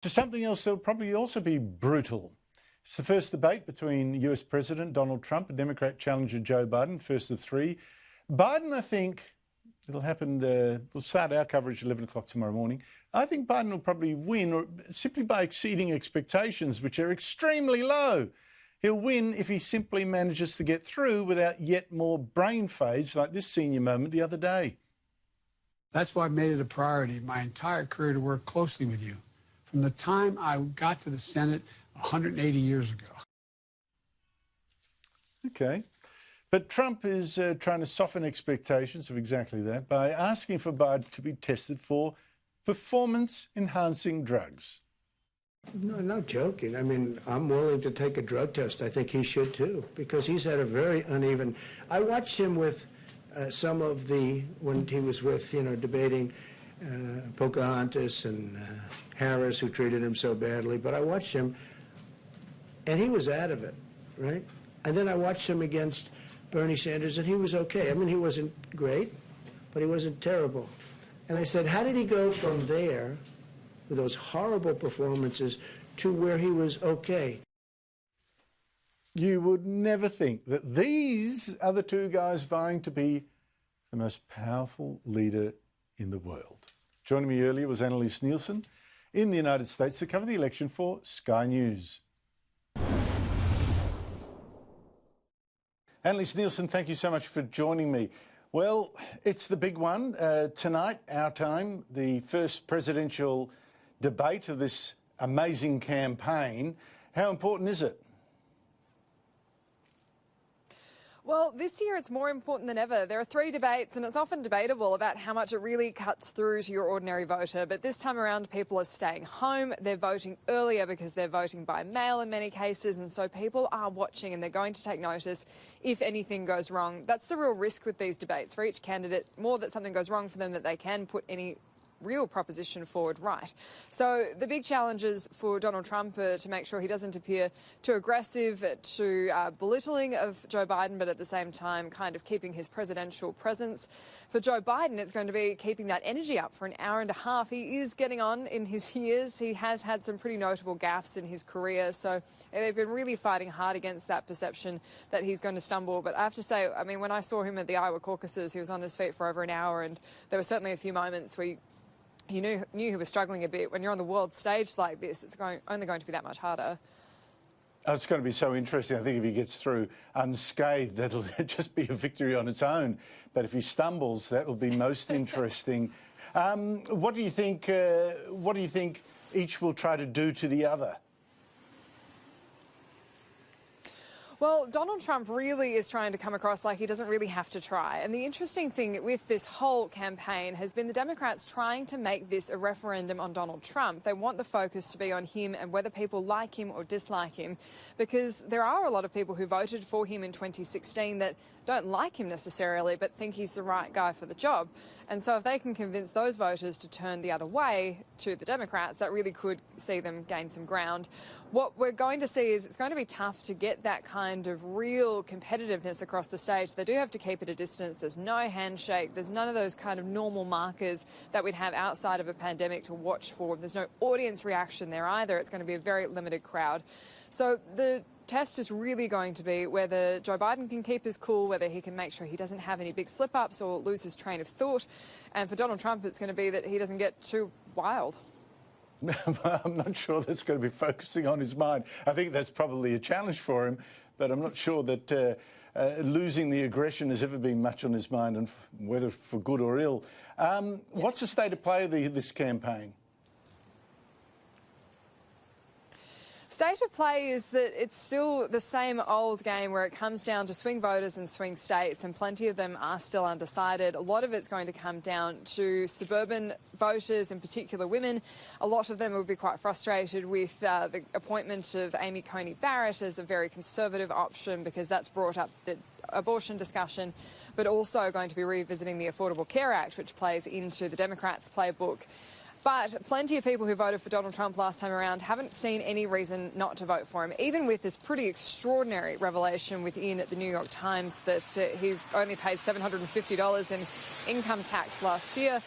To something else that'll probably also be brutal. It's the first debate between US President Donald Trump and Democrat challenger Joe Biden, first of three. Biden, I think, it'll happen, we'll start our coverage at 11 o'clock tomorrow morning. I think Biden will probably win or simply by exceeding expectations, which are extremely low. He'll win if he simply manages to get through without yet more brain phase like this senior moment the other day. That's why I made it a priority my entire career to work closely with you. From the time I got to the Senate 180 years ago. Okay. But Trump is trying to soften expectations of exactly that by asking for Biden to be tested for performance-enhancing drugs. No, not joking. I mean, I'm willing to take a drug test. I think he should too, because he's had a very uneven... I watched him with some of when he was with, debating Pocahontas and Harris, who treated him so badly, but I watched him, and he was out of it, right? And then I watched him against Bernie Sanders, and he was okay. I mean, he wasn't great, but he wasn't terrible. And I said, how did he go from there, with those horrible performances, to where he was okay? You would never think that these are the two guys vying to be the most powerful leader in the world. Joining me earlier was Annelise Nielsen in the United States to cover the election for Sky News. Annelise Nielsen, thank you so much for joining me. Well, it's the big one. Tonight, our time, the first presidential debate of this amazing campaign. How important is it? Well, this year it's more important than ever. There are 3 debates, and it's often debatable about how much it really cuts through to your ordinary voter. But this time around, people are staying home. They're voting earlier because they're voting by mail in many cases. And so people are watching, and they're going to take notice if anything goes wrong. That's the real risk with these debates. For each candidate, more that something goes wrong for them that they can put any real proposition forward right. So the big challenges for Donald Trump are to make sure he doesn't appear too aggressive, too belittling of Joe Biden, but at the same time kind of keeping his presidential presence. For Joe Biden, it's going to be keeping that energy up for an hour and a half. He is getting on in his years. He has had some pretty notable gaffes in his career, so they've been really fighting hard against that perception that he's going to stumble. But I have to say, I mean, when I saw him at the Iowa caucuses, he was on his feet for over an hour, and there were certainly a few moments where you knew he was struggling a bit. When you're on the world stage like this, it's only going to be that much harder. Oh, it's going to be so interesting. I think if he gets through unscathed, that'll just be a victory on its own. But if he stumbles, that will be most interesting. What do you think? What do you think each will try to do to the other? Well, Donald Trump really is trying to come across like he doesn't really have to try. And the interesting thing with this whole campaign has been the Democrats trying to make this a referendum on Donald Trump. They want the focus to be on him and whether people like him or dislike him, because there are a lot of people who voted for him in 2016 that don't like him necessarily, but think he's the right guy for the job. And so if they can convince those voters to turn the other way to the Democrats, that really could see them gain some ground. What we're going to see is it's going to be tough to get that kind of real competitiveness across the stage. They do have to keep at a distance. There's no handshake. There's none of those kind of normal markers that we'd have outside of a pandemic to watch for. There's no audience reaction there either. It's going to be a very limited crowd. So the test is really going to be whether Joe Biden can keep his cool, whether he can make sure he doesn't have any big slip-ups or lose his train of thought. And for Donald Trump, it's going to be that he doesn't get too wild. I'm not sure that's going to be focusing on his mind. I think that's probably a challenge for him, but I'm not sure that losing the aggression has ever been much on his mind, and whether for good or ill. What's the state of play of this campaign? State of play is that it's still the same old game where it comes down to swing voters and swing states, and plenty of them are still undecided. A lot of it's going to come down to suburban voters, in particular women. A lot of them will be quite frustrated with the appointment of Amy Coney Barrett as a very conservative option, because that's brought up the abortion discussion, but also going to be revisiting the Affordable Care Act, which plays into the Democrats' playbook. But plenty of people who voted for Donald Trump last time around haven't seen any reason not to vote for him, even with this pretty extraordinary revelation within the New York Times that he only paid $750 in income tax last year.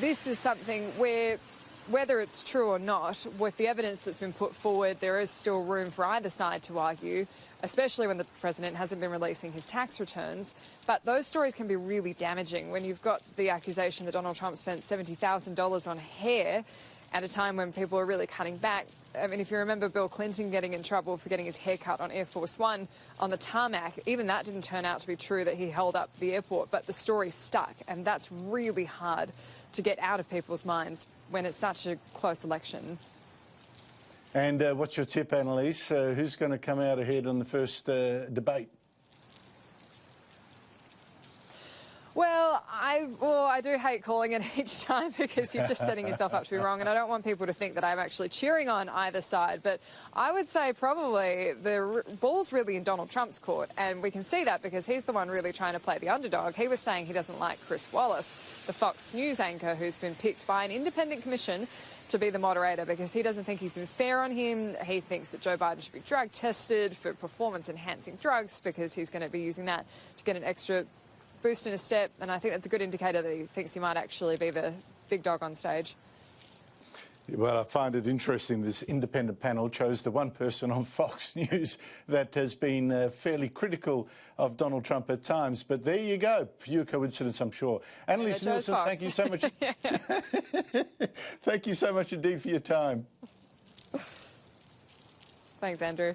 This is something where whether it's true or not, with the evidence that's been put forward, there is still room for either side to argue, especially when the president hasn't been releasing his tax returns. But those stories can be really damaging when you've got the accusation that Donald Trump spent $70,000 on hair at a time when people are really cutting back. I mean, if you remember Bill Clinton getting in trouble for getting his hair cut on Air Force One on the tarmac, even that didn't turn out to be true, that he held up the airport, but the story stuck, and that's really hard to get out of people's minds when it's such a close election. And what's your tip, Annelise? Who's going to come out ahead on the first debate? Well, I do hate calling it each time because you're just setting yourself up to be wrong, and I don't want people to think that I'm actually cheering on either side. But I would say probably the ball's really in Donald Trump's court, and we can see that because he's the one really trying to play the underdog. He was saying he doesn't like Chris Wallace, the Fox News anchor who's been picked by an independent commission to be the moderator because he doesn't think he's been fair on him. He thinks that Joe Biden should be drug tested for performance-enhancing drugs because he's going to be using that to get an extra boost in his step, and I think that's a good indicator that he thinks he might actually be the big dog on stage. Well, I find it interesting this independent panel chose the one person on Fox News that has been fairly critical of Donald Trump at times. But there you go. Pure coincidence, I'm sure. Annelise Nielsen, thank you so much. Thank you so much indeed for your time. Thanks, Andrew.